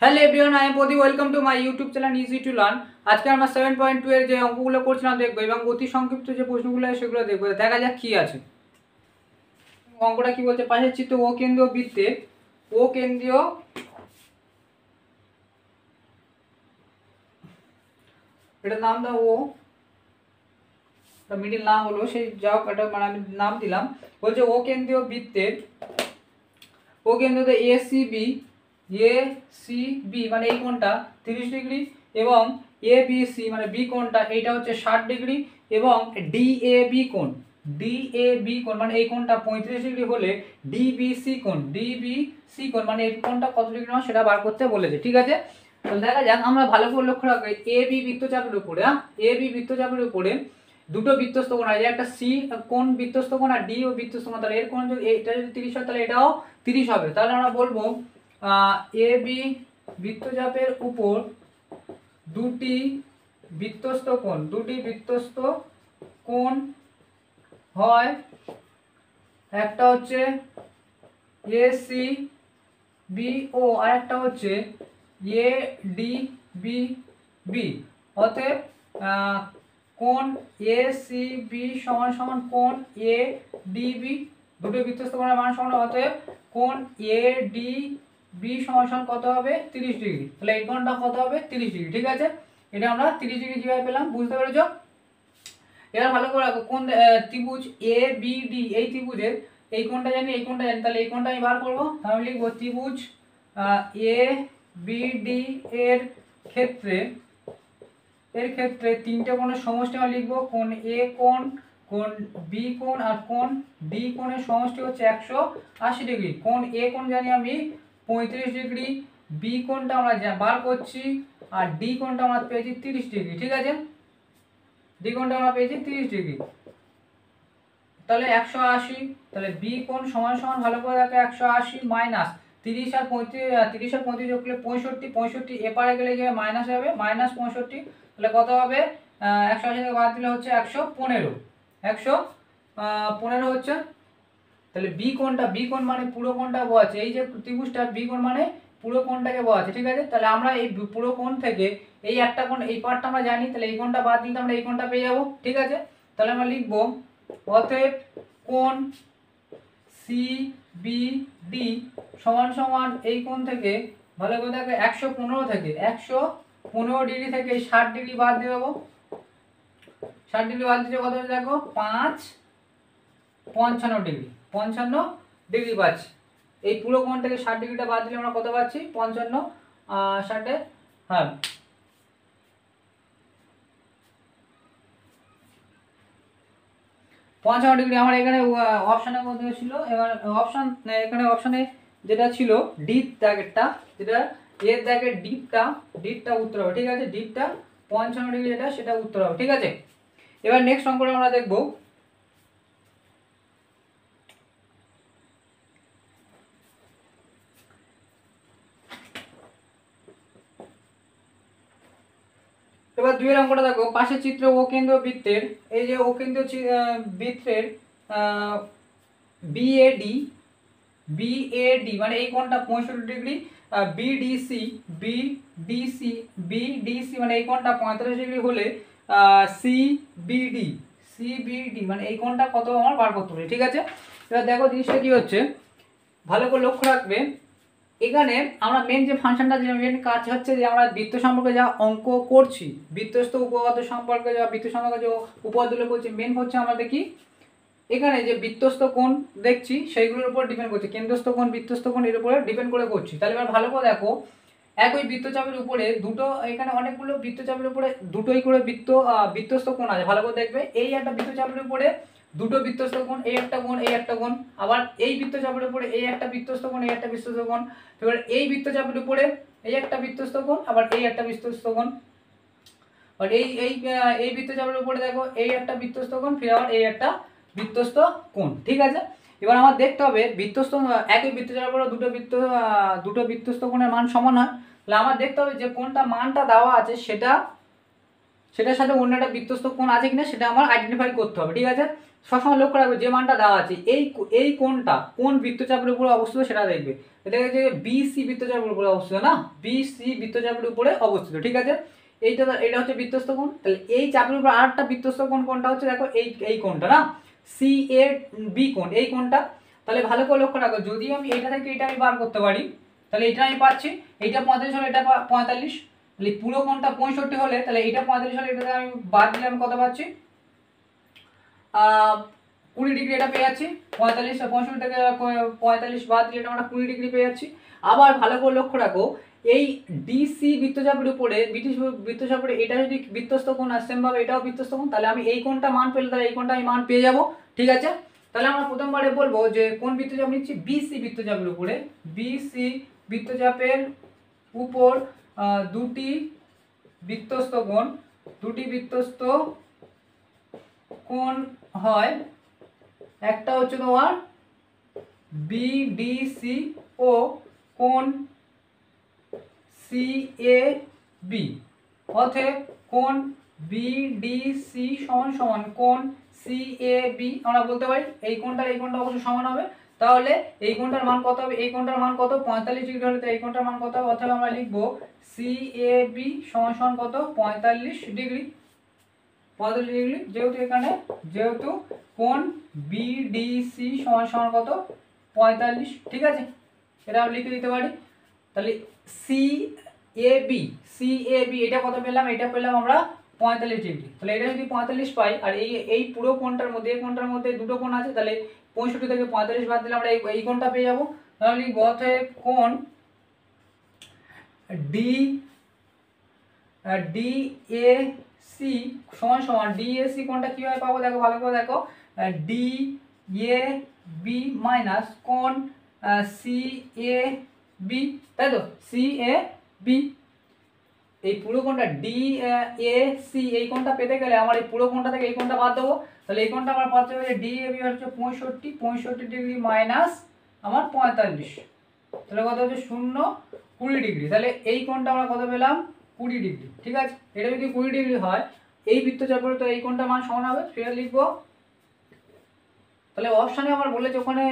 Hello everyone, I am Pradip. Welcome to my YouTube channel easy to learn. আজকে আমরা 7.2 এর যে অঙ্কগুলো করছিলাম দেখবো এবং অতি সংক্ষিপ্ত যে প্রশ্নগুলো আছে সেগুলো দেখবো। দেখা যাক কি আছে। অঙ্কটা কি বলছে, পাশের চিত্র ও কেন্দ্রীয় বৃত্তে ও কেন্দ্রীয় এটা নাম দাও ও মিডিল না হলো সেই যাও এটা মানে আমি নাম দিলাম। বলছে ও কেন্দ্রীয় বৃত্তের ও কেন্দ্রতে এ সি বি মানে এই কোণটা 30 ডিগ্রি এবং এ বি সি মানে বি কোণটা এইটা হচ্ছে 60 ডিগ্রি এবং ডি এ বি কোণ মানে এই কোণটা 35 ডিগ্রি হলে ডিবিসি কোণ মানে এই কোণটা কত ডিগ্রি হয় সেটা বার করতে বলেছে। ঠিক আছে, তো দেখা যাক। আমরা ভালো করে লক্ষ্য রাখবো এ বি বৃত্তচাপের উপরে এ বি বৃত্তচাপের উপরে দুটো বৃত্তস্থ কোণ আছে, একটা সি কোণ বৃত্তস্থ কোণ আর ডি ও বৃত্তস্থ কোণ। তাহলে এর কোণ যদি এটা যদি 30 হয় তাহলে এটাও 30 হবে। তাহলে আমরা বলবো এ বি বৃত্তচাপের উপর দুটি বৃত্তস্থ কোণ হয়, একটা হচ্ছে এ সি বি ও আর একটা হচ্ছে এ ডি বি বি। অতএব কোণ এ সি বি সমান সমান কোণ এ ডি বি, দুটো বৃত্তস্থ কোণের মান সমান। অতএব কোণ এ ডি বি সমান সমান কত হবে 30 ডিগ্রি। তাহলে এই কোণটা কত হবে 30 ডিগ্রি। ঠিক আছে, এটা আমরা 30 ডিগ্রি কিভাবে পেলাম বুঝতে পেরেছো? এবার ভালো করে রাখো, কোন ত্রিভুজ এ বি ডি এই ত্রিভুজের এই কোণটা জানি এই কোণটা জানি, তাহলে এই কোণটা আমি বার করবো। তাহলে লিখবো ত্রিভুজ এ বি ডি এর ক্ষেত্রে তিনটে কোণের সমষ্টি আমি লিখবো। কোণ এ কোণ বি কোণ আর কোণ ডি কোণের সমষ্টি হচ্ছে 180 ডিগ্রি। কোণ এ কোণ জানি আমি 35 ডিগ্রি, বি কোণটা আমরা বার করছি আর ডি কোণটা আমরা পেয়েছি 30 ডিগ্রি। ঠিক আছে, ডি কোণটা আমরা পেয়েছি 30 ডিগ্রি, তাহলে 180। তাহলে বি কোণ সমান সমান ভালো করে দেখো 180 মাইনাস 30 আর 35 যোগ করলে 65 এপারে গেলে যে মাইনাস হবে মাইনাস 65। তাহলে কত হবে 180 থেকে বাদ দিলে হচ্ছে 115 হচ্ছে। তাহলে বি কোণ মানে পুরো কোণটা বোঝাচ্ছে, এই যে ত্রিভুজটা বি কোণ মানে পুরো কোণটাকে বোঝাচ্ছে। ঠিক আছে, তাহলে আমরা এই পুরো কোণ থেকে এই একটা কোণ এই পার্টটা আমরা জানি, তাহলে এই কোণটা বাদ দিলে আমরা এই কোণটা পেয়ে যাবো। ঠিক আছে, তাহলে আমরা লিখবো অতএব কোণ সি বি ডি সমান সমান এই কোণ থেকে ভালো করে দেখো 115 ডিগ্রি থেকে 60 ডিগ্রি বাদ দিয়ে দেবো। 60 ডিগ্রি বাদ দিতে কত হচ্ছে দেখো 55 ডিগ্রি, 55 ডিগ্রি পাচ্ছি। এই পুরো কোণ থেকে 60 ডিগ্রিটা বাদ দিলে আমরা কত পাচ্ছি 55 60 হ্যাঁ 55 ডিগ্রি আমার এখানে অপশনের মধ্যে ছিল। এবার অপশনে যেটা ছিল ডি দাগেরটা, যেটা এর দাগের ডিপটা উত্তর হবে। ঠিক আছে, ডিপটা 55 ডিগ্রি যেটা সেটা উত্তর হবে। ঠিক আছে, এবার নেক্সট অঙ্কটা আমরা দেখবো। এবার দুইয়ের অঙ্কটা দেখো, পাশের চিত্র ও কেন্দ্র বৃত্তের এই যে ও কেন্দ্র বৃত্তের বিএডি মানে এই কোণটা 65 ডিগ্রি, বিডিসি মানে এই কোণটা 45 ডিগ্রি হলে সিবিডি মানে এই কোণটা কত আমার বার করতে হবে। ঠিক আছে, এবার দেখো জিনিসটা কি হচ্ছে ভালো করে লক্ষ্য রাখবে। এখানে আমরা মেন যে ফাংশনটা যে মেন কাজ হচ্ছে যে আমরা বৃত্ত সম্পর্কে যা অঙ্ক করছি, বৃত্তস্থ উপপাদ্য সম্পর্কে যা বৃত্ত সম্পর্কে যে উপপাদ্যগুলো করছি, মেন হচ্ছে আমরা দেখি এখানে যে বৃত্তস্থ কোণ দেখছি সেইগুলোর উপর ডিপেন্ড করছে, কেন্দ্রস্থ কোণ বৃত্তস্থ কোণ এর উপরে ডিপেন্ড করে করছি। তাহলে এবার ভালো করে দেখো, একই বৃত্তচাপের উপরে দুটো, এখানে অনেকগুলো বৃত্তচাপের উপরে দুটোই করে বৃত্তস্থ কোণ আছে। ভালো করে দেখবে, এই একটা বৃত্তচাপের উপরে দুটো বৃত্তস্থ কোণ, এই একটা কোণ এই একটা কোণ, আবার এই বৃত্তচাপের উপরে এই একটা বৃত্তস্থ কোণ এই একটা বৃত্তস্থ কোণ, এবার এই বৃত্তচাপের উপরে এই একটা বৃত্তস্থ কোণ আবার এই একটা বৃত্তস্থ কোণ, আর এই বৃত্তচাপের উপরে দেখো এই একটা বৃত্তস্থ কোণ ফির আবার এই একটা বৃত্তস্থ কোণ। ঠিক আছে, এবার আমার দেখতে হবে বৃত্তস্থ একই বৃত্তচাপের উপরে দুটো বৃত্তস্থ কোণের মান সমান হয়। তাহলে আমার দেখতে হবে যে কোনটা মানটা দেওয়া আছে সেটার সাথে অন্য একটা বৃত্তস্থ কোণ আছে কিনা সেটা আমার আইডেন্টিফাই করতে হবে। ঠিক আছে, সবসময় লক্ষ্য রাখবে যে মানটা দেওয়া আছে এই কোণটা কোন বৃত্তচাপের উপরে অবস্থিত সেটা দেখবে। এটা হচ্ছে বিসি বৃত্তচাপের উপরে অবস্থিত না, বিসি বৃত্তচাপের উপরে অবস্থিত, ঠিক আছে। এটা হচ্ছে বৃত্তস্থ কোণ। তাহলে এই চাপের উপর আরেকটা বৃত্তস্থ কোণ কোনটা হচ্ছে দেখো এই কোণটা না, সি এ বি কোণ, এই কোণটা। তাহলে ভালো করে লক্ষ্য রাখো, যদি আমি এটা থেকে এটা আমি বার করতে পারি তাহলে এটা আমি পাচ্ছি, এইটা 35 হলে এটা 45, তাহলে পুরো কোণটা 65 হলে তাহলে এটা 45 হলে এটাতে আমি বাদ দিলে আমি কত পাচ্ছি 20 ডিগ্রি এটা পেয়ে যাচ্ছি। 45 65 থেকে 45 বাদ দিলে আমরা 20 ডিগ্রি পেয়ে যাচ্ছি। আবার ভালো করে লক্ষ্য রাখো, এই ডিসি বৃত্তচাপের উপরে ব্রিটিশ বৃত্তচাপের এটা যদি বৃত্তস্থ কোণ আসে সেমভাবে এটাও বৃত্তস্থ কোণ, তাহলে আমি এই কোণটা মান পেলে তাহলে এই কোণটা আমি মান পেয়ে যাব, ঠিক আছে। তাহলে আমরা প্রথমবারে বলবো যে কোন বৃত্তচাপ নিচ্ছি, বিসি বৃত্তচাপের উপরে, বিসি বৃত্তচাপের উপর দুটি বৃত্তস্থ কোণ হয়, একটা হচ্ছে তোমার বিডিসি ও কোণ সিএবি, অতএব কোণ বিডিসি সমান কোণ সিএবি আমরা বলতে পারি। এই কোণটা অবশ্যই সমান হবে, তাহলে এই কোণটার মান কত হবে, এই কোণটার মান কত 45 ডিগ্রি হলে তো এই কোণটার মান কত হবে, অথবা আমরা লিখবো সিএবি সমান কত 45 ডিগ্রি, 45 ডিগ্রি, যেহেতু কোণ বিডিসি সমান কত 45, ঠিক আছে। এটা আমি লিখে দিতে পারি। তাহলে সিএবি এটা কত পেলাম, এটা পেলাম আমরা 45 ডিগ্রি। তাহলে এটা যদি 45 পাই আর এই পুরো কোণটার মধ্যে এই কোণটার মধ্যে দুটো কোণ আছে, তাহলে 65 থেকে 45 বাদ দিলে আমরা এই কোণটা পেয়ে যাবো। তাহলে লিখব কোণ ডিএসি সমান ডিএসি কোণটা কিভাবে পাবো দেখো, ভালো করে দেখো, ডিএবি মাইনাস কোণ সিএবি, তাই তো, সিএবি। এই পুরো কোণটা ডিএসি এই কোণটা পেতে গেলে আমার এই পুরো কোণটা থেকে এই কোণটা বাদ দেবো, তাহলে এই কোণটা আমার পাচ্ছে যে ডিএবি হচ্ছে 65 ডিগ্রি মাইনাস আমার 45, তাহলে কত হচ্ছে 20 ডিগ্রি। তাহলে এই কোণটা আমরা কত পেলাম 20 ডিগ্রি, ঠিক আছে। এটা যদি 20 ডিগ্রি হয় এই বৃত্তচাপের তো এই কোণটা মান সমান হবে, সেটা লিখবো। তাহলে অপশানে আমার বলেছে ওখানে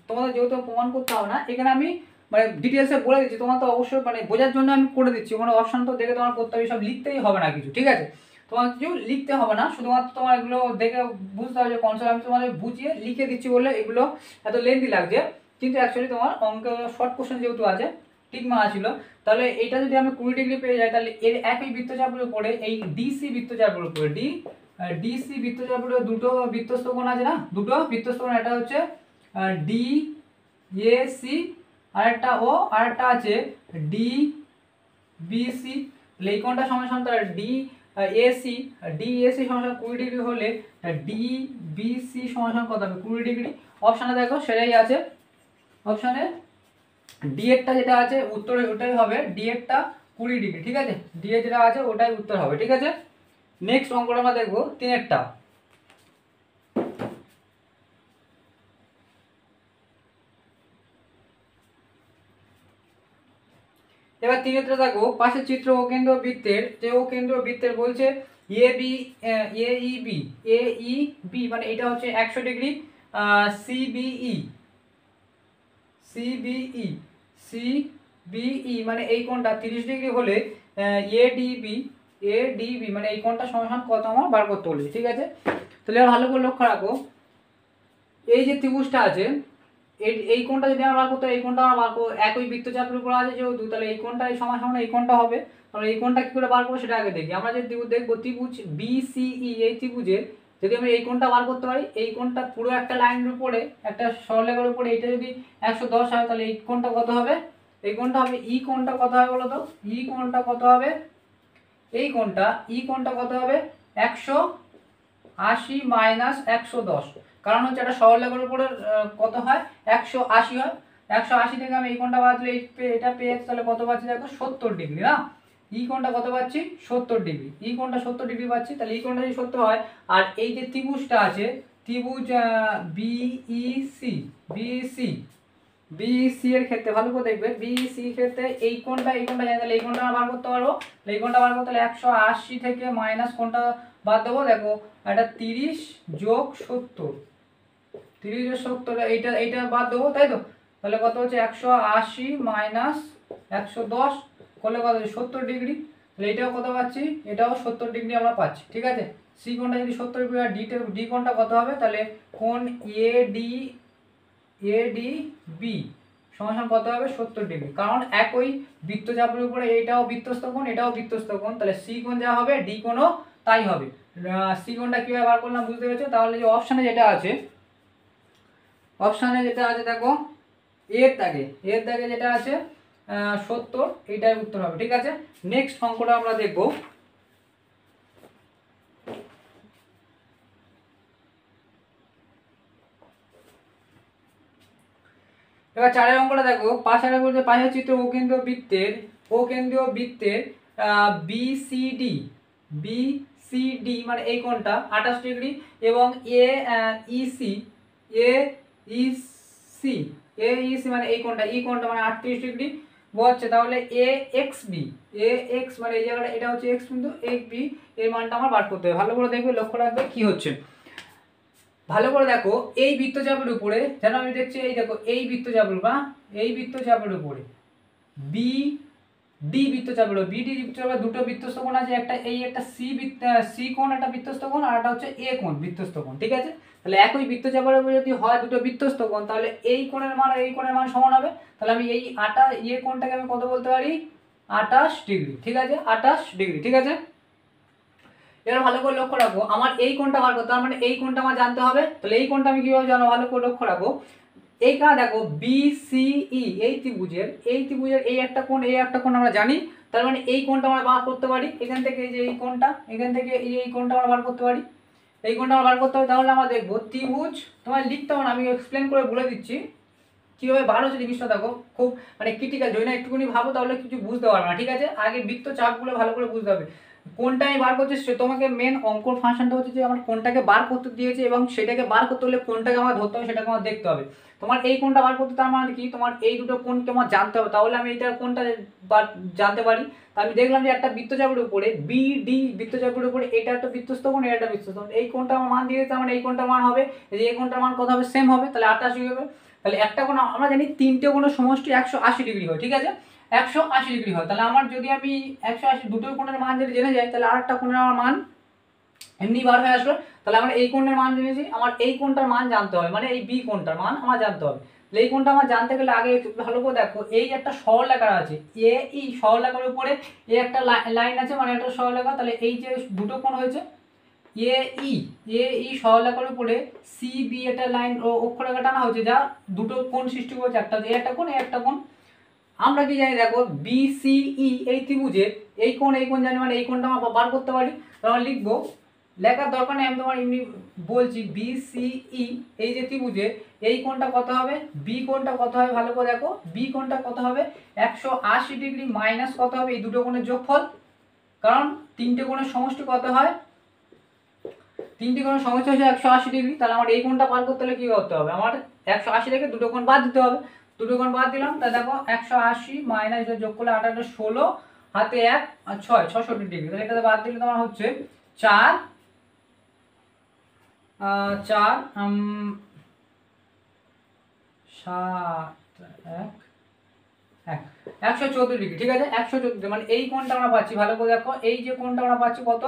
তোমাদের যেহেতু প্রমাণ করতে হবে না, এখানে আমি মানে ডিটেলসে বলে দিচ্ছি, তোমার তো অবশ্যই মানে বোঝার জন্য আমি করে দিচ্ছি, ওখানে অপশান তো দেখে তোমার করতে হবে, সব লিখতেই হবে না কিছু, ঠিক আছে। তোমার কিছু লিখতে হবে না, শুধুমাত্র তোমার এগুলো দেখে বুঝতে হবে যে কনসেপ্ট আমি তোমাদের বুঝিয়ে লিখে দিচ্ছি বলে এগুলো এত লেন্থি লাগছে, কিন্তু অ্যাকচুয়ালি তোমার অঙ্ক শর্ট কোশ্চেন যেহেতু আছে ঠিক মারা ছিল। তাহলে এইটা যদি আমি 20 ডিগ্রি পেয়ে যাই তাহলে এর একই বৃত্তচাপের উপরে এই ডিসি বৃত্তচাপের উপরে ডিসি বৃত্তচাপের দুটো বৃত্তস্থ কোণ আছে না, দুটো বৃত্তস্থ কোণ, একটা হচ্ছে ডিএসি আরেকটা আছে ডিবিসি। এই কোণটা সমান তার ডিএসি সমান 20 ডিগ্রি হলে ডিবিসি সমান কত হবে 20 ডিগ্রি। অপশানে দেখো সেটাই আছে, অপশানে ডি এরটা যেটা আছে উত্তরে ওটাই হবে, ডি এরটা 20 ডিগ্রি, ঠিক আছে। ডি এর যেটা আছে ওটাই উত্তর হবে, ঠিক আছে। নেক্সট অঙ্কটা আমরা দেখবো 3এরটা। এবার 3এরটা দেখো, পাশের চিত্র ও কেন্দ্র বৃত্তের বলছে এইবি মানে এটা হচ্ছে 100 ডিগ্রি, সিবিই মানে এই কোণটা 30 ডিগ্রি হলে এডিবি মানে এই কোণটা সমান কত আমার বার করতে বলেছে, ঠিক আছে। তাহলে ভালো করে লক্ষ্য রাখো, এই যে ত্রিভুজটা আছে এই কোণটা যদি আমরা বার করতে এই কোণটা আমরা বার করবো, একই বৃত্তচাপের উপর আছে যেহেতু, তাহলে এই কোণটা এই সমান এই কোণটা হবে। তাহলে এই কোণটা কি করে বার করবো সেটা আগে দেখি। আমরা যে ত্রিভুজ দেখবো ত্রিভুজ বিসিই, এই ত্রিভুজের যদি আমরা এই কোণটা বার করতে পারি, এই কোণটা পুরো একটা লাইনের উপরে একটা সরলরেখার উপরে এটা যদি 110 হয় তাহলে এই কোণটা কত হবে, এই কোণটা হবে ই কোণটা কত হবে বলো তো, ই কোণটা কত হবে, এই কোণটা ই কোণটা কত হবে 180 মাইনাস 110, কারণ হচ্ছে একটা সরলরেখার উপরে কত হয় 180 হয়, 180 থেকে আমি এই কোণটা বাদ দিলে এটা পেয়ে যাচ্ছি, তাহলে কত পাচ্ছি দেখো 70 ডিগ্রি না, ই কোণটা কত পাচ্ছি 70 ডিগ্রি, ই কোণটা 70 ডিগ্রি পাচ্ছি। তাহলে এই কোণটা যদি 70 হয় আর এই যে ত্রিভুজটা আছে ত্রিভুজ বিসি এর ক্ষেত্রে ভালো করে দেখবে, বিসি এর ক্ষেত্রে এই কোণটা জানি, তাহলে এই কোণটা বার করতে পারবো। এই কোণটা বার করতে হলে 180 থেকে মাইনাস কোণটা বাদ দেবো, দেখো এটা 30 যোগ 70, 30 যোগ 70 এইটা বাদ দেবো, তাই তো? তাহলে কত হচ্ছে 180 মাইনাস 110 করলে কত হচ্ছে 70 ডিগ্রি। তাহলে এটাও কত পাচ্ছি, এটাও 70 ডিগ্রি আমরা পাচ্ছি, ঠিক আছে। সি কোণটা যদি 70 ডিগ্রি আর ডি কোণটা কত হবে, তাহলে কোণ এডি বি সমান কত হবে 70 ডিগ্রি, কারণ একই বৃত্তচাপের উপরে এটাও বৃত্তস্থ কোণ এটাও বৃত্তস্থ কোণ, তাহলে সি কোণ যা হবে ডি কোণও তাই হবে। সি কোণটা কিভাবে বার করলাম বুঝতে পেরেছো? তাহলে যে অপশানে যেটা আছে দেখো এর দাগে যেটা আছে 70, এইটাই উত্তর হবে, ঠিক আছে। নেক্সট অঙ্কটা আমরা দেখব। এবার 4 অঙ্কটা দেখো, পাশের চিত্র ও কেন্দ্রীয় বৃত্তের বিসিডি মানে এই কোণটা 28 ডিগ্রি এবং এইসি মানে এই কোণটা মানে 38 ডিগ্রি বলছে। তাহলে এক্স মানে এই জায়গাটা এটা হচ্ছে এক্স বিন্দু, বি এর মানটা আমার বার করতে হবে। ভালো করে দেখবে, লক্ষ্য রাখবে কি হচ্ছে। ভালো করে দেখো, এই বৃত্তচাপের উপরে যেন আমি দেখছি, এই দেখো এই বৃত্তচাপের উপরে বিডি বৃত্তচাপের দুটো বৃত্তস্থ কোণ আছে, একটা সি কোণ একটা বৃত্তস্থ কোণ, আর একটা হচ্ছে এ কোণ বৃত্তস্থ কোণ, ঠিক আছে। তাহলে একই বৃত্তচাপের উপরে যদি হয় দুটো বৃত্তস্থ কোণ, তাহলে এই কোণের মান আর এই কোণের মান সমান হবে। তাহলে আমি এই কোণটাকে আমি কত বলতে পারি, 28 ডিগ্রি, ঠিক আছে, 28 ডিগ্রি, ঠিক আছে। এবার ভালো করে লক্ষ্য রাখবো, আমার এই কোণটা বার করতে, তার মানে এই কোণটা আমার জানতে হবে। তাহলে এই কোণটা আমি কিভাবে জানবো, ভালো করে লক্ষ্য রাখবো। এইখানে দেখো বিসিই এই ত্রিভুজের এই একটা কোণ আমরা জানি, তার মানে এই কোণটা আমরা বার করতে পারি। এখান থেকে এই যে এই কোণটা, এখান থেকে এই কোণটা আমরা বার করতে পারি, এই কোণটা আমরা বার করতে হবে। তাহলে আমরা দেখবো ত্রিভুজ, তোমার লিখতে হবে না, আমি এক্সপ্লেন করে বলে দিচ্ছি কিভাবে বার হচ্ছে জিনিসটা। দেখো খুব মানে ক্রিটিক্যাল, যদি না একটুখানি ভাবো তাহলে কিছু বুঝতে পারবে না, ঠিক আছে। আগে বৃত্ত চাপগুলো ভালো করে বুঝতে হবে। কোনটা আমি বার করছি, তোমাকে মেন অঙ্কর ফাংশনটা হচ্ছে যে আমার কোনটাকে বার করতে দিয়েছে এবং সেটাকে বার করতে হলে কোনটাকে আমার ধরতে হবে সেটাকে আমার দেখতে হবে। তোমার এই কোনটা বার করতে, তার মানে কি তোমার এই দুটো কোণকে আমার জানতে হবে, তাহলে আমি এইটার কোনটা জানতে পারি। তা আমি দেখলাম যে একটা বৃত্তচাপের উপরে বিডি বৃত্তচাপের উপরে এটা একটা বৃত্তস্থ কোণ, এটা একটা বৃত্তস্থ কোণ, এই কোণটা আমার মান দিয়ে দিতে, মানে এই কোণটার মান হবে, যে এই কোণটার মান কত হবে, সেম হবে, তাহলে 88 হবে। তাহলে একটা কোণ আমরা জানি তিনটে কোণের সমষ্টি 180 ডিগ্রি হয়, ঠিক আছে, 180 ডিগ্রি হয়। তাহলে আমার যদি আমি 180 দুটো কোণের মান যদি জেনে যাই, তাহলে আরেকটা কোণের আমার মান এমনি বার হয়ে আসবে। তাহলে আমরা এই কোণের মান জেনেছি, আমার এই কোণটার মান জানতে হবে, মানে এই বি কোণটার মান আমার জানতে হবে। তাহলে এই কোণটা আমার জানতে গেলে আগে ভালো করে দেখো, এই একটা সরলরেখা আছে এই সরলরেখার উপরে এই একটা লাইন আছে, মানে একটা সরলরেখা। তাহলে এই যে দুটো কোণ হয়েছে এই সরলরেখার উপরে সিবি একটা লাইন ও অক্ষরেখা টানা হয়েছে, যা দুটো কোণ সৃষ্টি করেছে, একটা কোণ একটা কোণ। আমরা কি জানি, দেখো বিসিই এই ত্রিভুজের এই কোণ জানি, মানে এই কোণটা আমরা বার করতে পারি। তাহলে লিখবো, লেখার দরকার নেই, আমি তোমার এমনি বলছি, বিসিই এই যে ত্রিভুজের এই কোণটা কত হবে, বি কোণটা কত হবে, ভালো করে দেখো বি কোণটা কত হবে 180 ডিগ্রি মাইনাস কত হবে এই দুটো কোণের যোগফল, কারণ তিনটে কোণের সমষ্টি কত হয়, তিনটি কোণের সমষ্টি হচ্ছে 180 ডিগ্রি। তাহলে আমার এই কোণটা বার করতে হলে কি করতে হবে, আমার 180 থেকে দুটো কোণ বাদ দিতে হবে, দুটো কোণ বাদ দিলাম। তা দেখো 180 মাইনাস যোগ করলে 8 16 হাতে 1 আর 6 66 ডিগ্রি। তাহলে এটাতে বাদ দিলে তোমার হচ্ছে 4 4 114 ডিগ্রি, ঠিক আছে, 114, মানে এই কোণটা আমরা পাচ্ছি, ভালো করে দেখো এই যে কোণটা আমরা পাচ্ছি কত,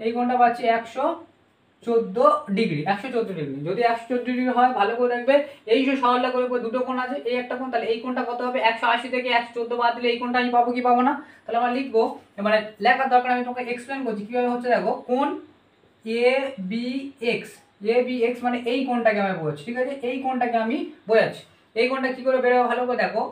এই কোণটা পাচ্ছি 114 ডিগ্রি, 114 ডিগ্রি। যদি 114 ডিগ্রি হয়, ভালো করে দেখবে এই যে সরলরেখার উপর দুটো কোণ আছে, এই একটা কোণ, তাহলে এই কোণটা কত হবে 180 থেকে 114 বাদ দিলে এই কোণটা আমি পাবো কি পাবো না। তাহলে আমরা লিখবো, মানে লেখার দরকার, আমি তোমাকে এক্সপ্লেন করছি কিভাবে হচ্ছে। দেখো কোণ এ বি এক্স মানে এই কোণটাকে আমি বোঝাচ্ছি, ঠিক আছে, এই কোণটাকে আমি বোঝাচ্ছি। এই কোণটা কি করে বেরোবে, ভালো করে দেখো,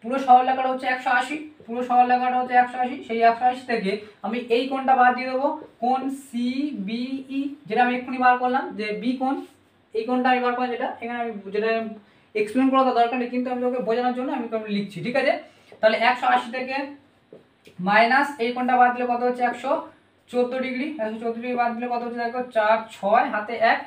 পুরো সরলরেখাটা হচ্ছে 180, পুরো সরলরেখাটা হচ্ছে 180, সেই 180 থেকে আমি এই কোণটা বাদ দিয়ে দেবো, কোণ সিবিই যেটা আমি এক্ষুনি বার করলাম, যে বি কোণ, এই কোণটা আমি বার করলাম, যেটা এখানে আমি যেটা এক্সপ্লেন করার দরকার নেই, কিন্তু আমি তোকে বোঝানোর জন্য আমি লিখছি, ঠিক আছে। তাহলে 180 থেকে মাইনাস এই কোণটা বাদ দিলে কত হচ্ছে 114 ডিগ্রি, 114 ডিগ্রি বাদ দিলে কত হচ্ছে দেখো 4 6 হাতে 1,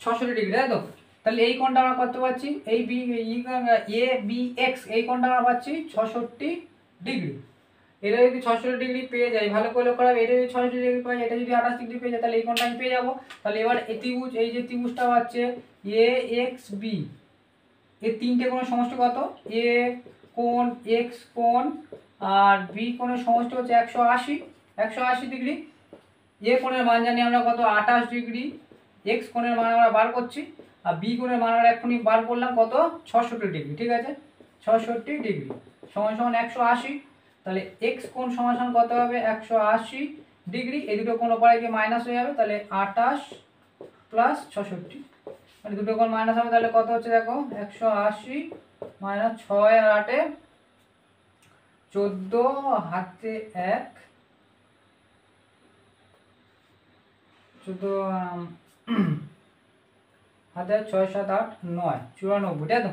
66°, তাই তো? তাহলে এই কোণটা আমরা কত পাচ্ছি, এই বি এ বি এক্স, এই কোণটা আমরা পাচ্ছি 66°। এটা যদি 66° পেয়ে যাই, ভালো করে লক্ষ্য রাখবে, এটা যদি 66° পাই, এটা যদি 28° পেয়ে যায়, তাহলে এই কোণটা আমি পেয়ে যাবো। তাহলে এবার এই ত্রিভুজ, এই যে ত্রিভুজটা পাচ্ছে এ এক্স বি, এই তিনটে কোণের সমষ্টি কত, এ কোণ, এক্স কোণ আর বি কোণের সমষ্টি হচ্ছে 180°। এ কোণের মান জানি আমরা কত, 28°। এক্স কোণের মান আমরা বার করছি, আর বি কোণের মান আমরা এক্ষুনি বার করলাম কত, 66°। ঠিক আছে, 66° সমান সমান 180। তাহলে এক্স কোণ সমান সমান কত হবে, 180°। এই দুটো কোণ ওপরে গিয়ে মাইনাস হয়ে যাবে, তাহলে 28 প্লাস 66, মানে দুটো কোণ মাইনাস হবে, তাহলে কত হচ্ছে দেখো, 180 মাইনাস 6 আর 8 14, হাতে 1 14, হাতে 6 7 8 9 94, তাই তো?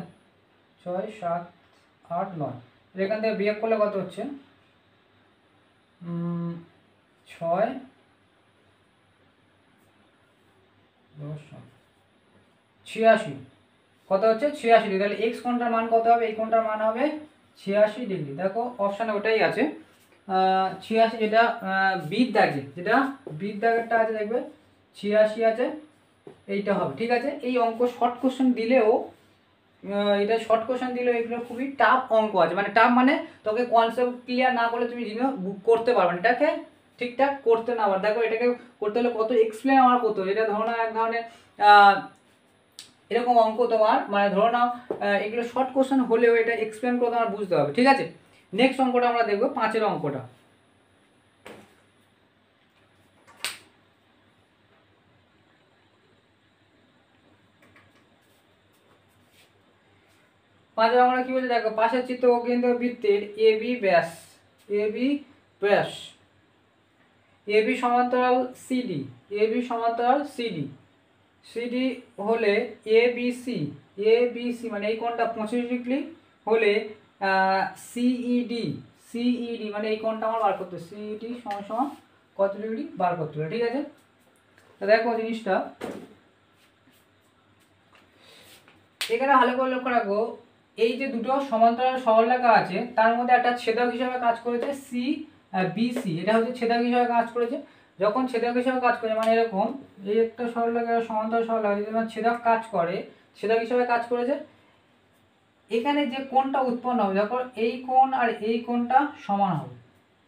6 7 8 9, এখান থেকে বিয়োগ করলে কত হচ্ছে, 6 10 86, কত হচ্ছে 86°। তাহলে এক্স কোণটার মান কত হবে, এই কোণটার মান হবে 86°। দেখো অপশানে ওটাই আছে 86, যেটা বির দাগে, যেটা বির দাগেরটা আছে দেখবে 86 আছে, এইটা হবে। ঠিক আছে, এই অঙ্ক শর্ট কোশ্চেন দিলেও, এটা শর্ট কোশ্চেন দিলেও এগুলো খুবই টাফ অঙ্ক আছে, মানে টাফ মানে তোকে কনসেপ্ট ক্লিয়ার না করলে তুমি জিনিস করতে পারবে না, এটাকে ঠিকঠাক করতে না পারবে। দেখো এটাকে করতে হলে কত এক্সপ্লেন আমার করতে হবে, এটা ধরো না এক ধরনের এরকম অঙ্ক তোমার, মানে ধরো নাও এগুলো শর্ট কোশ্চেন হলেও এটা এক্সপ্লেন করে তোমার বুঝতে হবে। ঠিক আছে, নেক্সট অঙ্কটা আমরা দেখবো 5 অঙ্কটা। আমরা কি বলছি দেখো, পাশের চিত্র কেন্দ্র বৃত্তের এ বি ব্যাস, এ বি ব্যাস, এ বি সমান্তরাল সিডি, এ বি সমান্তরাল সিডি, সিডি হলে A B C, A B C মানে এই কোণটা 25° হলে সিইডি, সিইডি মানে এই কোণটা আমার বার করতে হবে, সিইডি সমান সমান কত ডিগ্রি বার করতে হবে। ঠিক আছে, তো দেখো জিনিসটা এখানে ভালো করে লক্ষ্য রাখবো, এই যে দুটো সমান্তরাল সরলরেখা আছে তার মধ্যে একটা ছেদক হিসাবে কাজ করেছে সি বিসি, এটা হচ্ছে ছেদক হিসাবে কাজ করেছে। যখন ছেদক হিসাবে কাজ করে, মানে এরকম এই একটা সরলরেখা সমান্তরাল সরলরেখা যদি আমার ছেদক কাজ করে, ছেদক হিসাবে কাজ করেছে, এখানে যে কোণটা উৎপন্ন হবে, যখন এই কোণ আর এই কোণটা সমান হবে।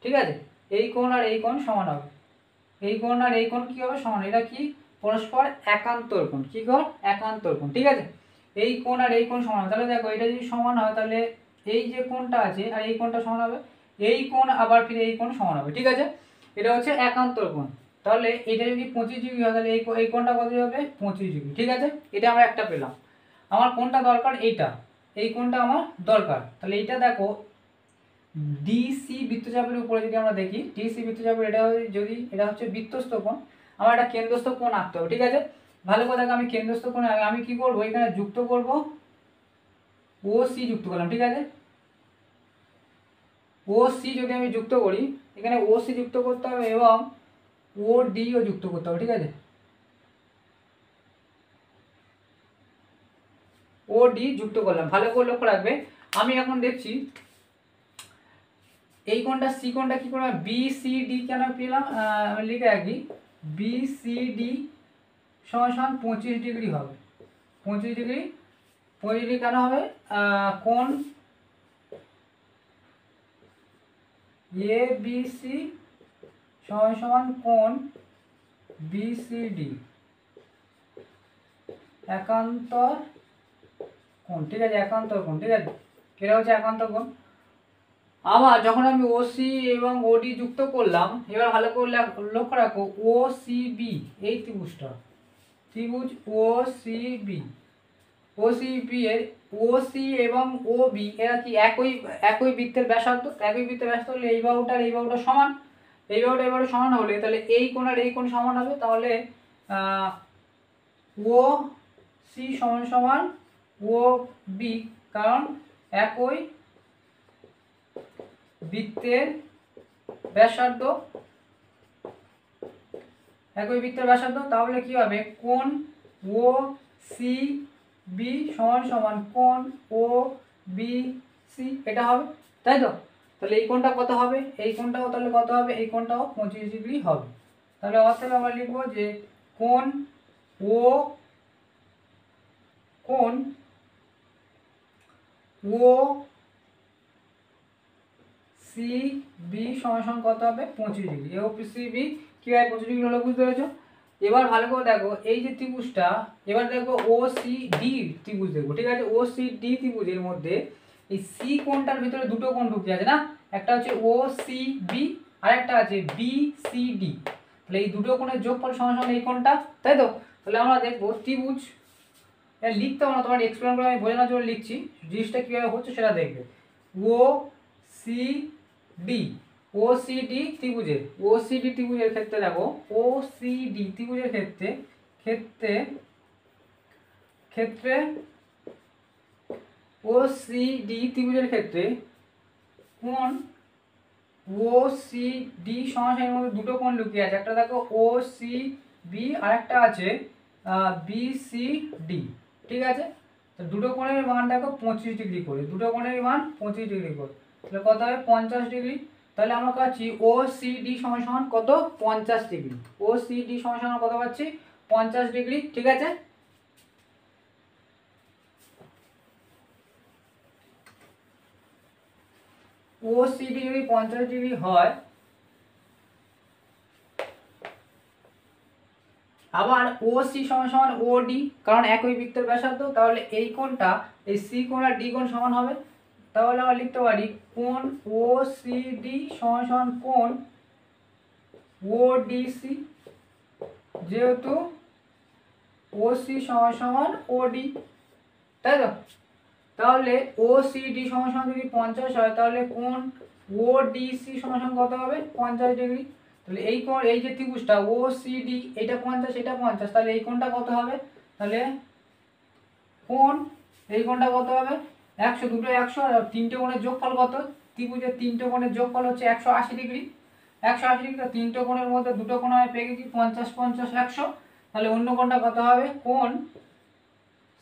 ঠিক আছে, এই কোণ আর এই কোণ সমান হবে, এই কোণ আর এই কোণ কি হবে, সমান। এটা কি পরস্পর একান্তর কোণ, কি কোণ, একান্তর কোণ। ঠিক আছে, এই কোণ আর এই কোণ সমান হবে, তাহলে দেখো এটা যদি সমান হয় তাহলে এই যে কোণটা আছে আর এই কোণটা সমান হবে, এই কোণ আবার ফিরে এই কোণ সমান হবে। ঠিক আছে, এটা হচ্ছে একান্তর কোণ। তাহলে এটা যদি 25° হয় তাহলে এই কোণটা কত হবে, 25°। ঠিক আছে, এটা আমরা একটা পেলাম। আমার কোণটা দরকার এইটা, এই কোণটা আমার দরকার। তাহলে এইটা দেখো ডিসি বৃত্তচাপের উপরে যদি আমরা দেখি, ডিসি বৃত্তচাপের এটা যদি এটা হচ্ছে বৃত্তস্থ কোণ, আমার একটা কেন্দ্রস্থ কোণ আঁকতে হবে। ঠিক আছে, ভালো করে দেখো, আমি কেন্দ্রস্থ কোণ আমি কি করব, এখানে যুক্ত করব ও সি, যুক্ত করলাম। ঠিক আছে, ও সি যদি আমি যুক্ত করি, এখানে ও সি যুক্ত করতে হবে এবং ও ডিও যুক্ত করতে হবে। ঠিক আছে, ও ডি যুক্ত করলাম, ভালো করে লক্ষ্য রাখবে। আমি এখন দেখছি এই কোণটা সি কোণটা কি করলাম, বি সি ডি কেন পেলাম, আমি লিখে রাখি বি সি ডি সমান সমান 25° হবে। 25°, 25° কেন হবে, কোণ এ বি সি সমান সমান কোণ বি সি ডি একান্তর কোণ। ঠিক আছে, একান্তর কোণ। ঠিক আছে, এটা হচ্ছে একান্তর কোণ। আবার যখন আমি ওসি এবং ওডি যুক্ত করলাম, এবার ভালো করে লক্ষ্য রাখো ও সি বি, এই ত্রিভুজটা, ত্রিভুজ ও সি বি, ও সি বি এর ও সি এবং ও বি এরা কি একই একই বৃত্তের ব্যাসার্ধ, একই বৃত্তের ব্যাসার্ধ হলে এই বাহুটা সমান, এই বাহুটা সমান হলে তাহলে এই কোণ আর এই কোণ সমান হবে। তাহলে ও সি সমান সমান ও বি, কারণ একই বৃত্তের ব্যাসার্ধ, একই বৃত্তের ব্যাসার্ধ। তাহলে কি হবে, কোণ ও সি বি সমান সমান কোণ ও বি সি, এটা হবে, তাই তো? তাহলে এই কোণটা কত হবে, এই কোণটাও তাহলে কত হবে, এই কোণটাও 25 ডিগ্রি হবে। তাহলে অতএব আমরা লিখবো যে কোণ ও কোণ ও সি বি সমান কত হবে 25 ডিগ্রি। ও সি বি কি হয় 25 ডিগ্রি হলো, বুঝতে পেরেছো? এবার ভালো করে দেখো এই যে ত্রিভুজটা, এবার দেখো ও সি ডি ত্রিভুজ দেখবো, ঠিক আছে? ও সি ডি ত্রিভুজের মধ্যে এই সি কোণটার ভিতরে দুটো কোণ ঢুকে আছে না, একটা হচ্ছে ও সি বি আর একটা আছে বি সি ডি। তাহলে এই দুটো কোণের যোগফল সমান সমান এই কোণটা, তাই তো? তাহলে আমরা দেখবো ত্রিভুজ, এটা লিখতে হবে না, তোমার এক্সপ্লেন করে আমি বোঝানোর জন্য লিখছি, জিনিসটা কীভাবে হচ্ছে সেটা দেখবে। ও সি ডি, ও সি ডি ত্রিভুজের, ও সি ডি ত্রিভুজের ক্ষেত্রে দেখো, ও সি ডি ত্রিভুজের ক্ষেত্রে ক্ষেত্রে ক্ষেত্রে ও সি ডি ত্রিভুজের ক্ষেত্রে কোণ ও সি ডি সমান মধ্যে দুটো কোণ লুকিয়ে আছে, একটা দেখো ও সি বি আর একটা আছে বি সি ডি, ঠিক আছে? তো দুটো কোণের মান দেখো 25 ডিগ্রি করে, দুটো কোণের মান 25 ডিগ্রি করে, তাহলে কত হবে 50 ডিগ্রি। তাহলে আমরা পাচ্ছি ও সি ডি সমান সমান কত 50 ডিগ্রি, ও সি ডি সমান সমান কত পাচ্ছি 50 ডিগ্রি, ঠিক আছে? ও সি ডি যদি 50 ডিগ্রি হয়, আবার ও সি সমান সমান ও ডি, কারণ একই বৃত্তের ব্যাসার্ধ, তাহলে এই কোণটা এই সি কোণ আর ডি কোণ সমান হবে। তাহলে আমরা লিখতে পারি কোণ ও সি ডি সমান সমান কোণ ও ডি সি, যেহেতু ও সি সমান সমান ও ডি, তাই তো? তাহলে ও সি ডি সমান সমান যদি 50 হয়, তাহলে কোণ ও ডি সি সমান সমান কত হবে 50 ডিগ্রি। তাহলে এই কোণ, এই যে ত্রিভুজটা ও সি ডি, এটা 50 এটা 50, তাহলে এই কোণটা কত হবে, তাহলে কোণ এই কোণটা কত হবে 100, দুটো 100 আর তিনটে কোণের যোগফল কত, ত্রিভুজের তিনটে কোণের যোগফল হচ্ছে 180 ডিগ্রি, 180 ডিগ্রি, তো তিনটে কোণের মধ্যে দুটো কোণ আমি পেয়ে গেছি 50 50 100, তাহলে অন্য কোণটা কত হবে, কোণ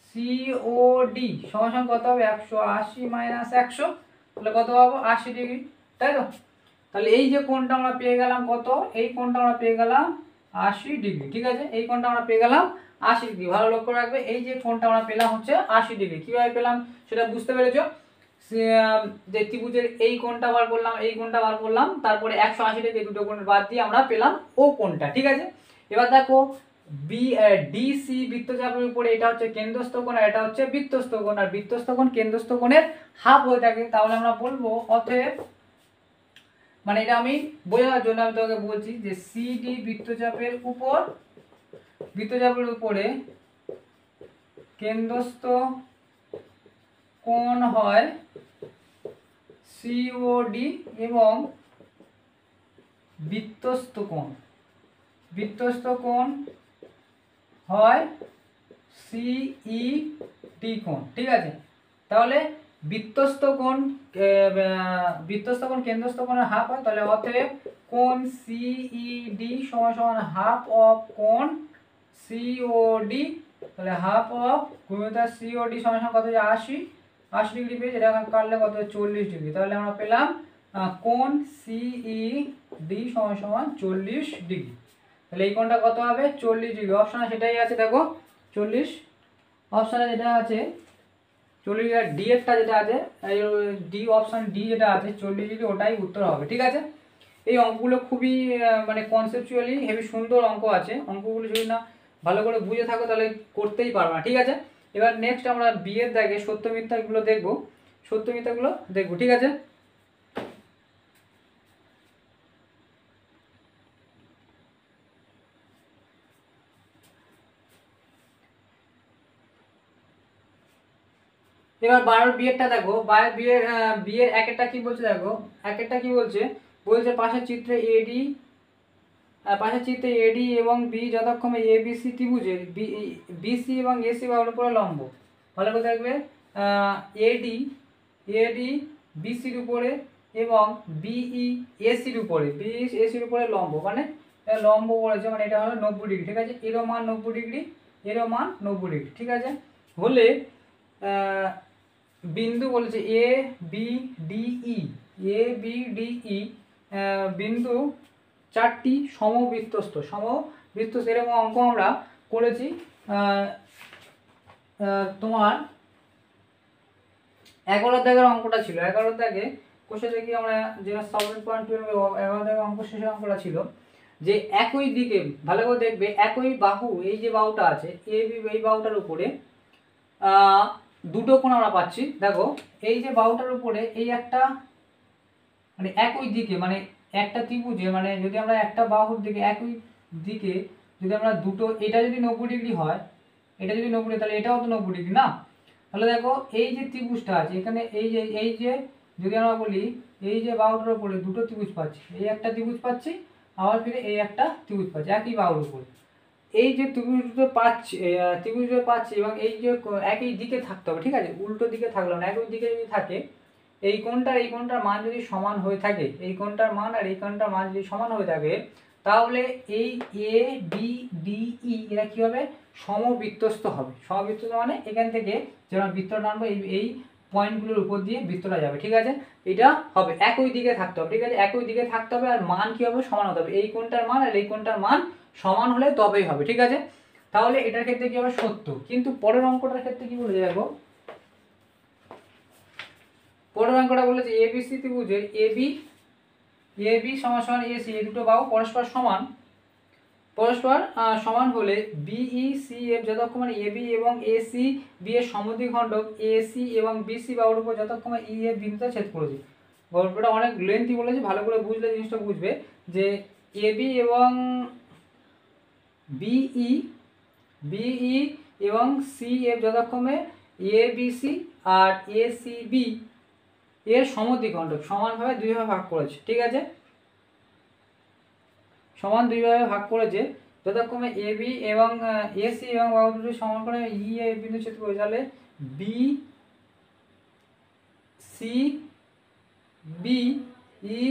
সিওডি সমান সমান কত হবে 180 মাইনাস 100, তাহলে কত পাবো 80 ডিগ্রি, তাই তো? তাহলে এই যে কোণটা আমরা পেয়ে গেলাম কত, এই কোণটা আমরা পেয়ে গেলাম 80 ডিগ্রি, ঠিক আছে? এই কোণটা আমরা পেয়ে গেলাম 80 ডিগ্রি। ভালো লক্ষ্য রাখবে, এই যে কোণটা আমরা পেলাম হচ্ছে 80 ডিগ্রি। কিভাবে পেলাম সেটা বুঝতে পেরেছো? যে ত্রিভুজের এই কোণটা বার করলাম, এই কোণটা বার করলাম, তারপরে 180 ডিগ্রি দুটো কোণ বাদ দিয়ে আমরা পেলাম ও কোণটা, ঠিক আছে? এবার দেখো বি ডিসি বৃত্তচাপের উপরে এটা হচ্ছে কেন্দ্রস্থ কোণ আর এটা হচ্ছে বৃত্তস্থ কোণ, আর বৃত্তস্থ কোণ কেন্দ্রস্থ কোণের হাফ হয়ে থাকে। তাহলে আমরা বলবো অতএব, মানে এটা আমি বোঝানোর জন্য আমি তোমাকে বলছি যে সিডি বৃত্তচাপের উপরে কেন্দ্রস্থ কোণ হয় সিওডি এবং বৃত্তস্থ কোণ হয় সিইডি কোণ, ঠিক আছে? তাহলে বৃত্তস্থ কোণ কেন্দ্রস্থ কোণের হাফ হয়, তাহলে অতএব কোণ সিইডি সমান সমান হাফ অফ কোণ সিওডি, তাহলে হাফ অফ গুণিত সিওডি সমান সমান কত, 80 ডিগ্রি পেয়েছে, এটা কাটলে কত 40 ডিগ্রি। তাহলে আমরা পেলাম কোণ সিইডি সমান সমান 40 ডিগ্রি। তাহলে এই কোণটা কত হবে 40 ডিগ্রি, অপশনে সেটাই আছে, দেখো 40 অপশনে যেটা আছে 40 আর ডি এরটা যেটা আছে, ডি অপশন ডি যেটা আছে 40 ডিগ্রি, ওটাই উত্তর হবে, ঠিক আছে? এই অঙ্কগুলো খুবই মানে কনসেপচুয়ালি হেভি সুন্দর অঙ্ক আছে, অঙ্কগুলো যদি না ভালো করে বুঝে থাকো তাহলে করতেই পারবে না, ঠিক আছে? এবার নেক্সট আমরা বি এর দাগে সত্য মিথ্যাগুলো দেখবো, ঠিক আছে? এবার 12 বিয়েরটা দেখো, বিয়ের একেরটা কি বলছে দেখো, একেরটা কি বলছে, পাশের চিত্রে এডি এবং বি যথাক্রমে এবিসি ত্রিভুজের বিসি এবং এসি বাহুর উপরে লম্ব। ভালো করে দেখবে, এডি বিসির উপরে এবং বিই এসির উপরে লম্ব, মানে লম্ব করেছে, মানে এটা হলো 90 ডিগ্রি, ঠিক আছে? এরও মান 90 ডিগ্রি, এরও মান 90 ডিগ্রি, ঠিক আছে। হলে বিন্দু বলেছে A B D E, A B D E বিন্দু চারটি সমবৃত্তস্থ, এরকম অঙ্ক আমরা করেছি তোমার 11 দাগের অঙ্কটা ছিল। 11 দাগে কোষে দেখি আমরা যেটা 7.12 11 দাগের অঙ্ক শেষের অঙ্কটা ছিল যে একই দিকে, ভালো করে দেখবে, একই বাহু, এই যে বাহুটা আছে এ বি, এই বাহুটার উপরে দুটো কোণ আমরা পাচ্ছি। দেখো এই যে বাহুটার উপরে এই একটা, মানে একই দিকে, মানে একটা ত্রিভুজে, মানে যদি আমরা একটা বাহুর দিকে একই দিকে যদি আমরা দুটো, এটা যদি 90 ডিগ্রি হয়, এটা যদি 90 ডিগ্রি, তাহলে এটাও তো 90 ডিগ্রি না। তাহলে দেখো এই যে ত্রিভুজটা আছে এখানে, এই যে যদি আমরা বলি এই যে বাহুটার উপরে দুটো ত্রিভুজ পাচ্ছি, এই একটা ত্রিভুজ পাচ্ছি, আবার ফিরে এই একটা ত্রিভুজ পাচ্ছি একই বাহুর উপরে। এই যে ত্রিভুজটা পাচ্ছি এবং এই যে একই দিকে থাকতে হবে, ঠিক আছে, উল্টো দিকে থাকলো না, একই দিকে যদি থাকে, এই কোণটার মান যদি সমান হয়ে থাকে, এই কোণটার মান আর এই কোণটার মান যদি সমান হয়ে থাকে, তাহলে এই এ বি ডি ই এরা কি হবে, সমবৃত্তস্থ হবে। সমবৃত্তস্থ মানে এখান থেকে যেমন বৃত্তটা টানবো এই পয়েন্টগুলোর উপর দিয়ে বৃত্তটা যাবে, ঠিক আছে। এটা হবে একই দিকে থাকতে হবে, ঠিক আছে, একই দিকে থাকতে হবে, আর মান কি হবে, সমান হতে হবে। এই কোণটার মান আর এই কোণটার মান সমান হলে তবেই হবে, ঠিক আছে। তাহলে এটার ক্ষেত্রে কি হবে, সত্য। কিন্তু পরের অঙ্কটার ক্ষেত্রে কি বলেছে দেখো, পরের অঙ্কটা বলেছে এবিসি ত্রিভুজের এবি সমান সমান এসি, এই দুটো বাহু পরস্পর সমান হলে বিই সি এফ যতক্ষণ এবি এবং এসি বি এর সমদ্বিখণ্ডক এসি এবং বিসি বাহুর উপর যতক্ষণ ই এফ বিন্দুতে ছেদ করেছে। গল্পটা অনেক লেন্থি বলেছে, ভালো করে বুঝলে জিনিসটা বুঝবে যে এবি এবং বিই এবং সি এফ যথাক্রমে এ বিসি আর এ সি বি এর সমদ্বিখণ্ডক সমানভাবে দুইভাবে ভাগ করেছে, ঠিক আছে, সমান দুইভাবে ভাগ করেছে। যথাক্রমে এ বি এবং এ সি এবং বাহু দুটি সমান করে ই এ বিন্দু ছেদ করে, তাহলে B C B E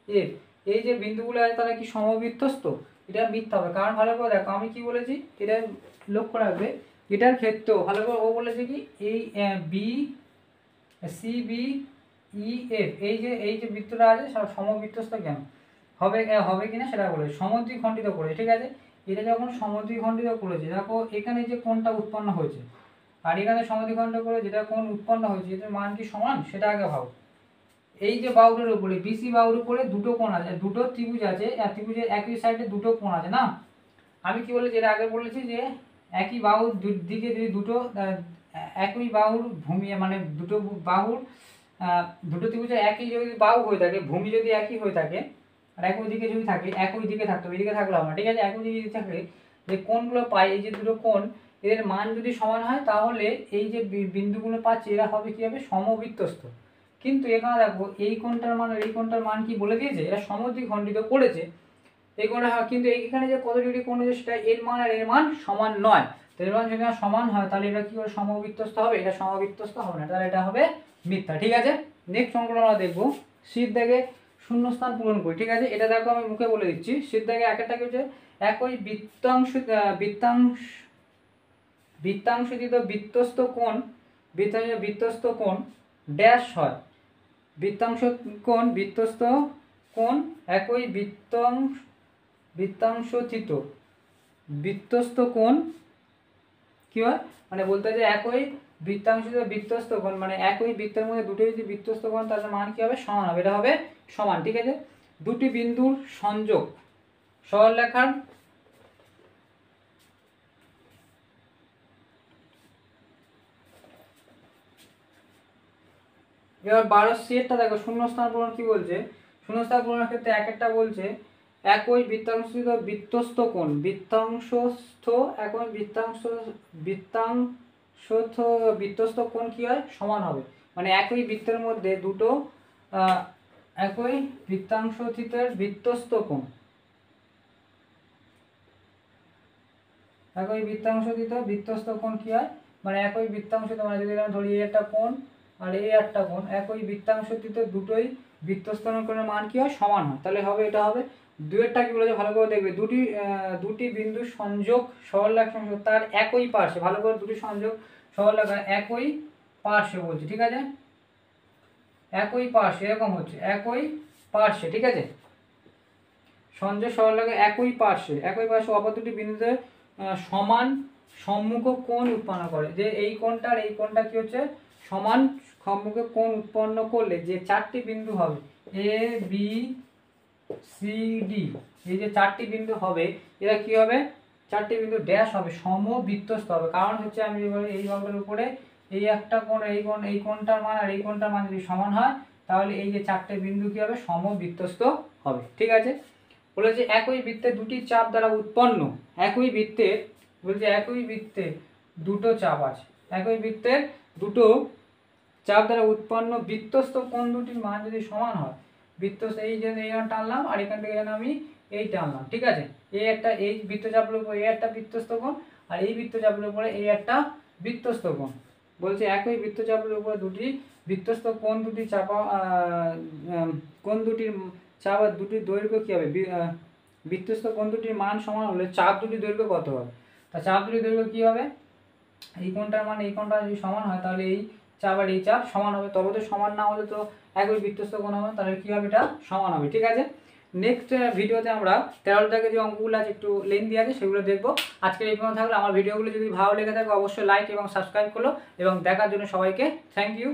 F এই যে বিন্দুগুলো আছে তারা কি সমবৃত্তস্থ, এটা মিথ্যা হবে। কারণ ভালো করে দেখো আমি কি বলেছি, এটা লক্ষ্য রাখবে, এটার ক্ষেত্রেও ভালো করে ও বলেছে কি এই B C B E F এই যে বৃত্তটা আছে সব সমবৃত্তস্থ কেন হবে কিনা সেটা বলে সমদ্বিখণ্ডিত করেছে, ঠিক আছে। এটা যখন সমদ্বিখণ্ডিত করেছে, দেখো এখানে যে কোণটা উৎপন্ন হয়েছে আর এখানে সমদ্বিখণ্ড করে যেটা কোণ উৎপন্ন হয়েছে এটার মান কি সমান সেটা আগে ভাবো। এই যে বাহুটার উপরে বিসি বাহুর উপরে দুটো কোণ আছে, দুটো ত্রিভুজ আছে, আর ত্রিভুজের একই সাইডে দুটো কোণ আছে না। আমি কি বলেছি, এটা আগে বলেছি যে একই বাহুর দিকে যদি দুটো একই বাহুর ভূমি, মানে দুটো বাহুর দুটো ত্রিভুজের একই যদি বাহু হয়ে থাকে, ভূমি যদি একই হয়ে থাকে আর একই দিকে যদি থাকে, একই দিকে থাকতে হবে, এদিকে থাকলে হবে না, ঠিক আছে। একই দিকে যদি থাকে, যে কোণগুলো পাই, এই যে দুটো কোণ এদের মান যদি সমান হয় তাহলে এই যে বিন্দুগুলো পাচ্ছি এরা হবে কি হবে, সমবৃত্তস্থ। কিন্তু এখানে দেখো এই কোণটার মান আর এই কোণটার মান কি বলে দিয়েছে, এরা সমদ্বিখণ্ডিত করেছে এই কোণটা, কিন্তু এইখানে যে কত ডিগ্রি কোণ আছে সেটা এর মান আর এর মান সমান নয়। তো এর মান যদি সমান হয় তাহলে এটা কি করে সমবৃত্তস্থ হবে, এটা সমবৃত্তস্থ হবে না, তাহলে এটা হবে মিথ্যা, ঠিক আছে। নেক্সট অঙ্কটা আমরা দেখবো শীত দাগে শূন্যস্থান পূরণ করি, ঠিক আছে। এটা দেখো আমি মুখে বলে দিচ্ছি, শীত দাগে একটা কি হচ্ছে, একই বৃত্তাংশিত বৃত্তস্থ কোণ ড্যাশ হয়, বৃত্তস্থ কোণ একই বৃত্তাংশিত বৃত্তস্থ কোণ কি হয়, মানে বলতে যে একই বৃত্তাংশিত বৃত্তস্থ কোণ, মানে একই বৃত্তের মধ্যে দুটো যদি বৃত্তস্থ কোণ তাদের মান কি হবে, সমান হবে, এটা হবে সমান, ঠিক আছে। দুটি বিন্দুর সংযোগ সরলরেখার এবার 12 সেটটা দেখো শূন্যস্থান পূরণ কি বলছে, শূন্যস্থান পূরণের ক্ষেত্রে এক একটা বলছে একই বৃত্তাংশিত বৃত্তস্থ কোণ একই বৃত্তস্থ কোণ কি হয়, সমান হবে, মানে একই বৃত্তের মধ্যে দুটো একই বৃত্তাংশিত বৃত্তস্থ কোণ কি হয়, মানে একই বৃত্তাংশিত, মানে যদি আমরা ধরি এই একটা কোণ আর এই একটা কোণ একই বৃত্তাংশিত দুটোই বৃত্তস্থ কোণের মান কি হয়, সমান হয়, তাহলে হবে এটা হবে দুয়েরটা কি বলেছে ভালো করে দেখবে, দুটি বিন্দু সংযোগ সরলরেখা সংযোগ তার একই পার্শ্বে, ভালো করে দুটি সংযোগ সরলরেখা একই পার্শ্বে বলছে, ঠিক আছে, একই পার্শ্বে এরকম হচ্ছে একই পার্শ্বে, ঠিক আছে, সংযোগ সরলরেখা একই পার্শ্বে অপর দুটি বিন্দুতে সমান সম্মুখ কোণ উৎপন্ন করে। যে এই কোণটা আর এই কোণটা কি হচ্ছে সমান সম্মুখ কোণ উৎপন্ন করলে যে চারটি বিন্দু হবে এ বি সি ডি, এই যে চারটি বিন্দু হবে এরা কি হবে, চারটি বিন্দু ড্যাশ হবে, সমবৃত্তস্থ হবে। কারণ হচ্ছে আমি যে বলি এই বর্গের উপরে এই একটা কোণ, এই কোণটার মান আর এই কোণটার মান যদি সমান হয় তাহলে এই যে চারটে বিন্দু কি হবে, সমবৃত্তস্থ হবে, ঠিক আছে। বলেছে একই বৃত্তে দুটি চাপ দ্বারা উৎপন্ন, একই বৃত্তে বলছে একই বৃত্তে দুটো চাপ আছে, একই বৃত্তের দুটো চাপ দ্বারা উৎপন্ন বৃত্তস্থ কোণ দুটির মান যদি সমান হয়, বৃত্তস্থ এই যে এই টানলাম আর এখান থেকে যেন আমি এই টানলাম, ঠিক আছে, এই বৃত্তচাপের উপর এই একটা বৃত্তস্থ কোণ আর এই বৃত্তচাপের উপরে এই একটা বৃত্তস্থ কোণ। বলছে একই বৃত্তচাপের উপরে দুটি বৃত্তস্থ কোণ দুটি চাপা কোণ দুটির চাপ আর দুটির দৈর্ঘ্য কী হবে, বৃত্তস্থ কোণ দুটির মান সমান হলে চাপ দুটির দৈর্ঘ্য কত হবে, তা চাপ দুটির দৈর্ঘ্য কী হবে, এই কোণটার মান এই কোণটা যদি সমান হয় তাহলে এই চাপ আর এই চাপ সমান হবে, তবে তো সমান না হলে তো একই বৃত্তস্থ কোণ হবে, তাহলে কী হবে, এটা সমান হবে, ঠিক আছে। নেক্সট ভিডিওতে আমরা 13 থেকে যে অঙ্কগুলো আছে একটু লেন্থি আছে সেগুলো দেখবো। আজকের এই পর্যন্ত থাকলে, আমার ভিডিওগুলো যদি ভালো লেগে থাকে অবশ্যই লাইক এবং সাবস্ক্রাইব করো এবং দেখার জন্য সবাইকে থ্যাংক ইউ।